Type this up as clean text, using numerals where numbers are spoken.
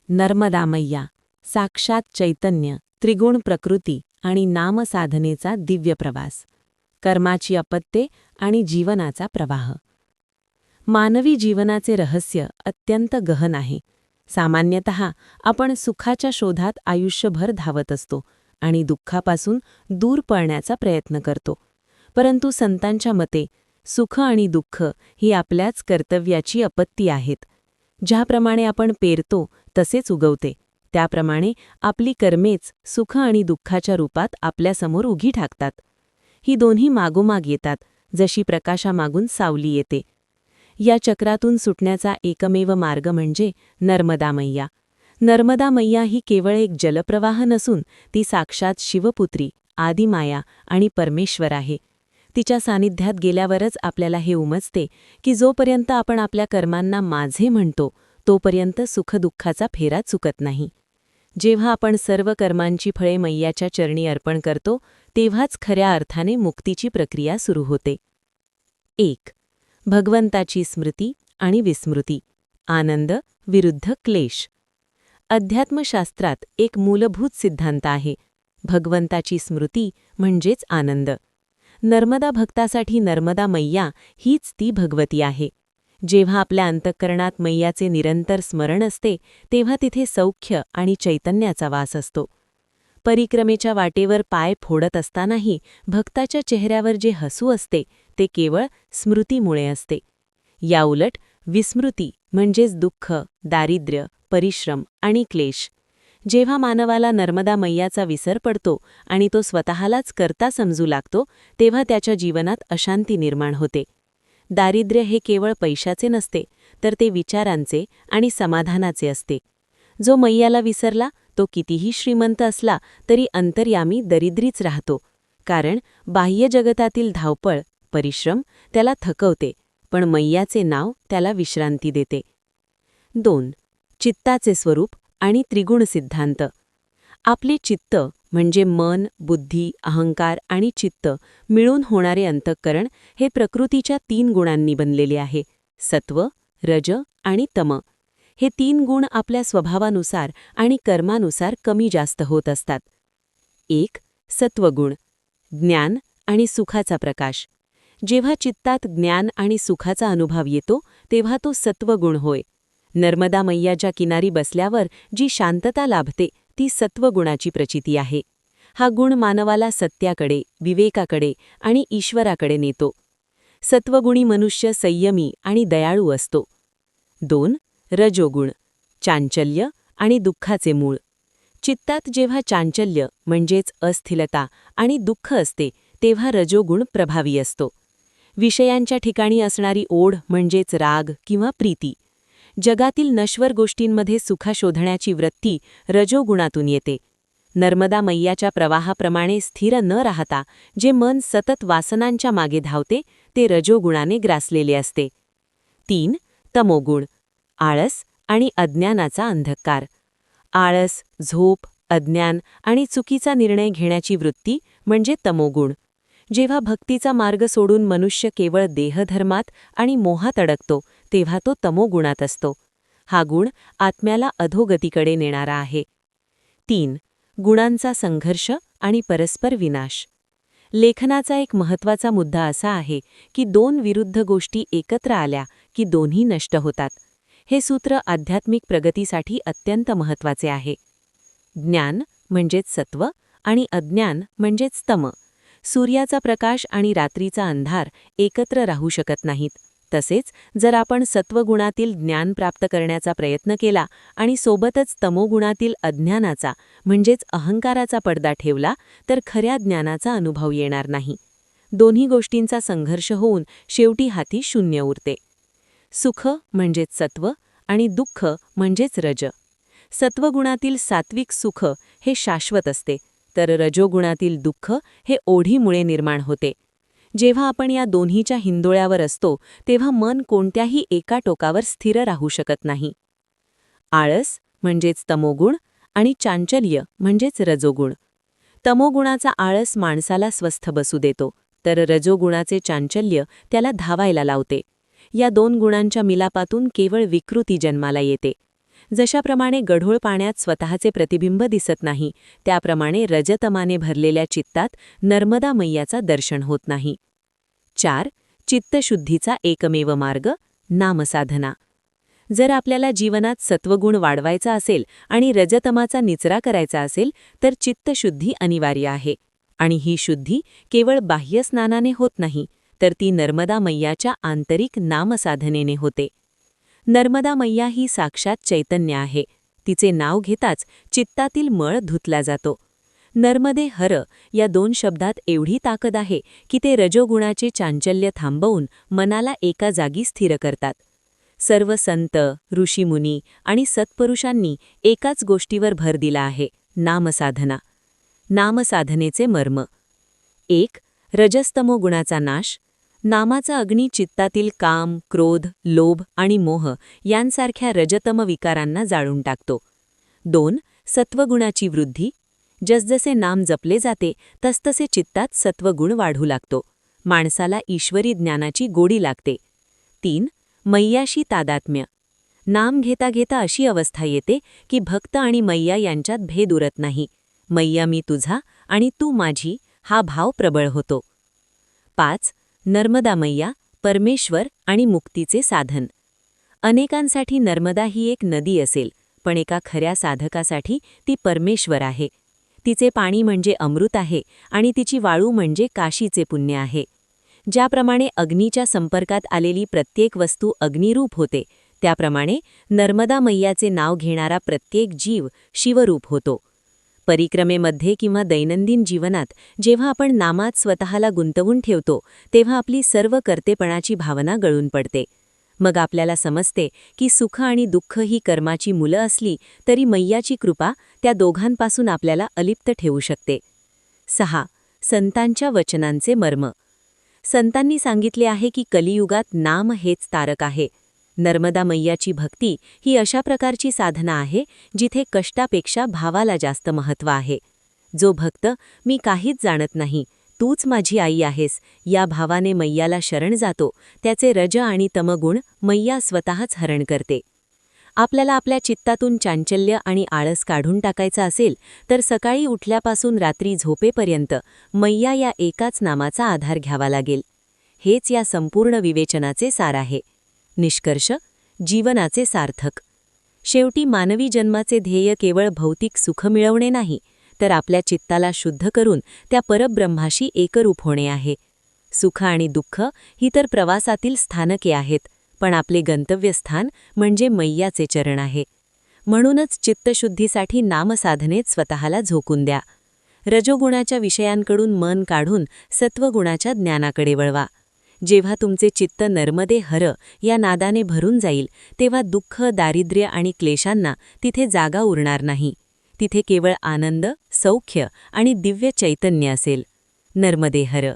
नर्मदा मैया साक्षात चैतन्य, त्रिगुण प्रकृती आणि नामसाधनेचा दिव्य प्रवास, कर्माची अपत्ये आणि जीवनाचा प्रवाह. मानवी जीवनाचे रहस्य अत्यंत गहन आहे. सामान्यतः आपण सुखाच्या शोधात आयुष्यभर धावत असतो आणि दुःखापासून दूर पळण्याचा प्रयत्न करतो. परंतु संतांच्या मते सुख आणि दुःख ही आपल्याच कर्तव्याची अपत्ती आहेत. ज्याप्रमाणे आपण पेरतो तसेच उगवते, त्याप्रमाणे आपली कर्मेच सुख आणि दुःखाच्या रूपात आपल्यासमोर उगी ठाकतात. ही दोन्ही मागोमाग येतात, जशी प्रकाशामागून सावली येते. या चक्रातून सुटण्याचा एकमेव मार्ग म्हणजे नर्मदा मैया. नर्मदा मैया ही केवळ एक जलप्रवाह नसून ती साक्षात शिवपुत्री, आदिमाया आणि परमेश्वर आहे. तिच्या सानिध्यात गेल्यावरच आपल्याला हे उमजते की जोपर्यंत आपण आपल्या कर्मांना माझे म्हणतो तोपर्यंत सुखदुःखाचा फेरा चुकत नाही. जेव्हा आपण सर्व कर्मांची फळे मैयाच्या चरणी अर्पण करतो तेव्हाच खऱ्या अर्थाने मुक्तीची प्रक्रिया सुरू होते. 1. भगवंताची स्मृती आणि विस्मृती. आनंद विरुद्ध क्लेश. अध्यात्मशास्त्रात एक मूलभूत सिद्धांत आहे. भगवंताची स्मृती म्हणजेच आनंद. नर्मदा भक्तासाठी नर्मदा मैया हीच ती भगवती आहे. जेव्हा आपल्या अंतःकरणात मैयाचे निरंतर स्मरण असते तेव्हा तिथे सौख्य आणि चैतन्याचा वास असतो. परिक्रमेच्या वाटेवर पाय फोडत असतानाही भक्ताच्या चेहऱ्यावर जे हसू असते ते केवळ स्मृतीमुळे असते. याउलट विस्मृती म्हणजेच दुःख, दारिद्र्य, परिश्रम आणि क्लेश. जेव्हा मानवाला नर्मदा मैयाचा विसर पडतो आणि तो स्वतःलाच कर्ता समजू लागतो तेव्हा त्याच्या जीवनात अशांती निर्माण होते. दारिद्र्य हे केवळ पैशाचे नसते, तर ते विचारांचे आणि समाधानाचे असते. जो मैयाला विसरला तो कितीही श्रीमंत असला तरी अंतर्यामी दरिद्रीच राहतो, कारण बाह्य जगतातील धावपळ, परिश्रम त्याला थकवते, पण मैयाचे नाव त्याला विश्रांती देते. 2. चित्ताचे स्वरूप आणि त्रिगुण सिद्धांत. आपले चित्त म्हणजे मन, बुद्धी, अहंकार आणि चित्त मिळून होणारे अंतःकरण हे प्रकृतीच्या 3 गुणांनी बनलेले आहे: सत्व, रज आणि तम. हे 3 गुण आपल्या स्वभावानुसार आणि कर्मानुसार कमी जास्त होत असतात. 1. सत्वगुण. ज्ञान आणि सुखाचा प्रकाश. जेव्हा चित्तात ज्ञान आणि सुखाचा अनुभव येतो तेव्हा तो सत्वगुण होय. नर्मदा मैयाच्या किनारी बसल्यावर जी शांतता लाभते ती सत्वगुणाची प्रचिती आहे. हा गुण मानवाला सत्याकडे, विवेकाकडे आणि ईश्वराकडे नेतो. सत्वगुणी मनुष्य संयमी आणि दयाळू असतो. 2. रजोगुण. चांचल्य आणि दुःखाचे मूळ. चित्तात जेव्हा चांचल्य म्हणजेच अस्थिरता आणि दुःख असते तेव्हा रजोगुण प्रभावी असतो. विषयांच्या ठिकाणी असणारी ओढ म्हणजेच राग किंवा प्रीती. जगातील नश्वर गोष्टींमध्ये सुख शोधण्याची वृत्ती रजोगुणातून येते. नर्मदा मैयाच्या प्रवाहाप्रमाणे स्थिर न राहता जे मन सतत वासनांच्या मागे धावते ते रजोगुणाने ग्रासलेले असते. 3. तमोगुण. आळस आणि अज्ञानाचा अंधकार. आळस, झोप, अज्ञान आणि चुकीचा निर्णय घेण्याची वृत्ती म्हणजे तमोगुण. जेव्हा भक्तीचा मार्ग सोडून मनुष्य केवळ देहधर्मात आणि मोहात अडकतो तेव्हा तो तमोगुणात असतो. हा गुण आत्म्याला अधोगतीकडे नेणारा आहे. 3. गुणांचा संघर्ष आणि परस्पर विनाश. लेखनाचा एक महत्त्वाचा मुद्दा असा आहे की 2 विरुद्ध गोष्टी एकत्र आल्या की दोन्ही नष्ट होतात. हे सूत्र आध्यात्मिक प्रगतीसाठी अत्यंत महत्त्वाचे आहे. ज्ञान म्हणजेच सत्व आणि अज्ञान म्हणजेच तम. सूर्याचा प्रकाश आणि रात्रीचा अंधार एकत्र राहू शकत नाहीत. तसेच जर आपण सत्वगुणातील ज्ञान प्राप्त करण्याचा प्रयत्न केला आणि सोबतच तमोगुणातील अज्ञानाचा म्हणजेच अहंकाराचा पडदा ठेवला तर खऱ्या ज्ञानाचा अनुभव येणार नाही. दोन्ही गोष्टींचा संघर्ष होऊन शेवटी हाती शून्य उरते. सुख म्हणजेच सत्व आणि दुःख म्हणजेच रज. सत्वगुणातील सात्विक सुख हे शाश्वत असते, तर रजोगुणातील दुःख हे ओढीमुळे निर्माण होते. जेव्हा आपण या दोन्हीच्या हिंदोळ्यावर असतो तेव्हा मन कोणत्याही एका टोकावर स्थिर राहू शकत नाही. आळस म्हणजेच तमोगुण आणि चांचल्य म्हणजेच रजोगुण. तमोगुणाचा आळस माणसाला स्वस्थ बसू देतो, तर रजोगुणाचे चांचल्य त्याला धावायला लावते. या 2 गुणांच्या मिलापातून केवळ विकृती जन्माला येते. जशाप्रमाणे गढूळ पाण्यात स्वतःचे प्रतिबिंब दिसत नाही, त्याप्रमाणे रजतमाने भरलेल्या चित्तात नर्मदा मैयाचा दर्शन होत नाही. 4. चित्तशुद्धीचा एकमेव मार्ग नामसाधना. जर आपल्याला जीवनात सत्वगुण वाढवायचा असेल आणि रजतमाचा निचरा करायचा असेल तर चित्तशुद्धी अनिवार्य आहे. आणि ही शुद्धी केवळ बाह्य स्नानाने होत नाही, तर ती नर्मदा मैयाच्या आंतरिक नामसाधनेने होते. नर्मदा मैया ही साक्षात चैतन्य आहे. तिचे नाव घेताच चित्तातील मळ धुतला जातो. नर्मदे हर या 2 शब्दात एवढी ताकद आहे की ते रजोगुणाचे चांचल्य थांबवून मनाला एका जागी स्थिर करतात. सर्व संत, ऋषीमुनी आणि सत्पुरुषांनी एकाच गोष्टीवर भर दिला आहे, नामसाधना. नामसाधनेचे मर्म. 1. रजस्तमो गुणाचा नाश. नामाचा अग्नी चित्तातील काम, क्रोध, लोभ आणि मोह यांसारख्या रजतम विकारांना जाळून टाकतो. 2. सत्वगुणाची वृद्धी. जसजसे नाम जपले जाते तसतसे चित्तात सत्वगुण वाढू लागतो. माणसाला ईश्वरी ज्ञानाची गोडी लागते. 3. मैयाशी तादात्म्य. नाम घेता घेता अशी अवस्था येते की भक्त आणि मैया यांच्यात भेद उरत नाही. मैया मी तुझा आणि तू माझी हा भाव प्रबळ होतो. 5. नर्मदा मैया परमेश्वर आणि मुक्तीचे साधन. अनेकांसाठी नर्मदा ही एक नदी असेल, पण एका खऱ्या साधकासाठी ती परमेश्वर आहे. तिचे पाणी म्हणजे अमृत आहे आणि तिची वाळू म्हणजे काशीचे पुण्य आहे. ज्याप्रमाणे अग्नीच्या संपर्कात आलेली प्रत्येक वस्तू अग्निरूप होते, त्याप्रमाणे नर्मदा मैयाचे नाव घेणारा प्रत्येक जीव शिवरूप होतो. परिक्रमेमध्ये किंवा दैनंदिन जीवनात जेव्हा आपण नामात स्वतःला गुंतवून ठेवतो, तेव्हा आपली सर्व कर्तेपणाची भावना गळून पडते. मग आपल्याला समजते की सुख आणि दुःख ही कर्माची मुलं असली तरी मैयाची कृपा त्या दोघांपासून आपल्याला अलिप्त ठेवू शकते. 6. संतांच्या वचनांचे मर्म. संतांनी सांगितले आहे की कलियुगात नाम हेच तारक आहे. नर्मदा मैयाची भक्ती ही अशा प्रकारची साधना आहे जिथे कष्टापेक्षा भावाला जास्त महत्त्व आहे. जो भक्त मी काहीच जाणत नाही, तूच माझी आई आहेस या भावाने मैयाला शरण जातो, त्याचे रज आणि तमगुण मैया स्वतःच हरण करते. आपल्याला आपल्या चित्तातून चांचल्य आणि आळस काढून टाकायचा असेल तर सकाळी उठल्यापासून रात्री झोपेपर्यंत मैया या एकाच नामाचा आधार घ्यावा लागेल. हेच या संपूर्ण विवेचनाचे सार आहे. निष्कर्ष, जीवनाचे सार्थक. शेवटी मानवी जन्माचे ध्येय केवळ भौतिक सुख मिळवणे नाही, तर आपल्या चित्ताला शुद्ध करून त्या परब्रह्माशी एकरूप होणे आहे. सुख आणि दुःख ही तर प्रवासातील स्थानके आहेत, पण आपले गंतव्यस्थान म्हणजे मैयाचे चरण आहे. म्हणूनच चित्तशुद्धीसाठी नामसाधनेत स्वतःला झोकून द्या. रजोगुणाच्या विषयांकडून मन काढून सत्वगुणाच्या ज्ञानाकडे वळवा. जेव्हा तुमचे चित्त नर्मदे हर या नादाने भरून जाईल, तेव्हा दुःख, दारिद्र्य आणि क्लेशांना तिथे जागा उरणार नाही. तिथे केवळ आनंद, सौख्य आणि दिव्य चैतन्य असेल. नर्मदे हर.